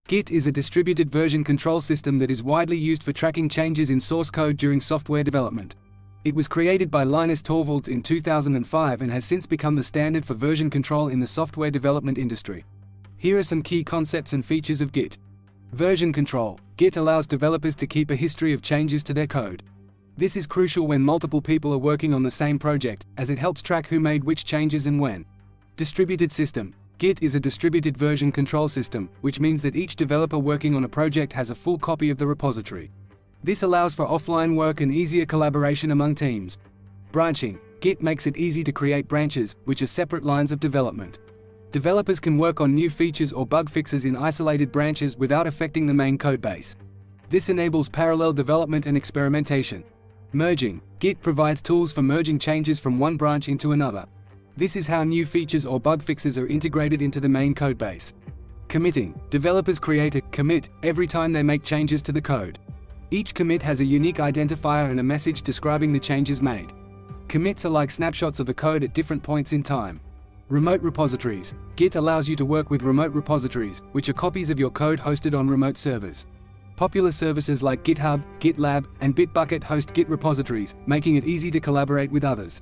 Git is a distributed version control system that is widely used for tracking changes in source code during software development. It was created by Linus Torvalds in 2005 and has since become the standard for version control in the software development industry. Here are some key concepts and features of Git. Version control. Git allows developers to keep a history of changes to their code. This is crucial when multiple people are working on the same project, as it helps track who made which changes and when. Distributed system. Git is a distributed version control system, which means that each developer working on a project has a full copy of the repository. This allows for offline work and easier collaboration among teams. Branching. Git makes it easy to create branches, which are separate lines of development. Developers can work on new features or bug fixes in isolated branches without affecting the main codebase. This enables parallel development and experimentation. Merging. Git provides tools for merging changes from one branch into another. This is how new features or bug fixes are integrated into the main codebase. Committing. Developers create a commit every time they make changes to the code. Each commit has a unique identifier and a message describing the changes made. Commits are like snapshots of the code at different points in time. Remote repositories. Git allows you to work with remote repositories, which are copies of your code hosted on remote servers. Popular services like GitHub, GitLab, and Bitbucket host Git repositories, making it easy to collaborate with others.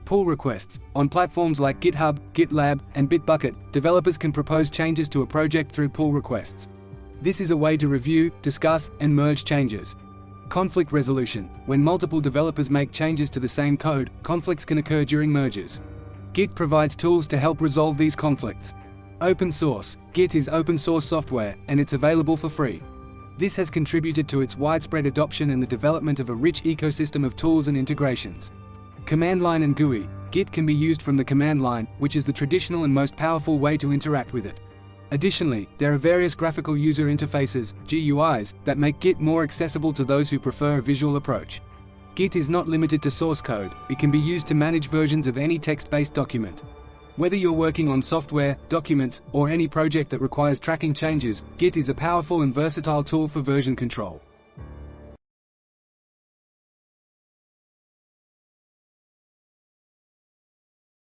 Pull requests. On platforms like GitHub, GitLab, and Bitbucket, developers can propose changes to a project through pull requests. This is a way to review, discuss, and merge changes. Conflict resolution. When multiple developers make changes to the same code, conflicts can occur during mergers. Git provides tools to help resolve these conflicts. Open source. Git is open source software, and it's available for free. This has contributed to its widespread adoption and the development of a rich ecosystem of tools and integrations. Command line and GUI. Git can be used from the command line, which is the traditional and most powerful way to interact with it. Additionally, there are various graphical user interfaces, GUIs, that make Git more accessible to those who prefer a visual approach. Git is not limited to source code. It can be used to manage versions of any text-based document. Whether you're working on software, documents, or any project that requires tracking changes, Git is a powerful and versatile tool for version control.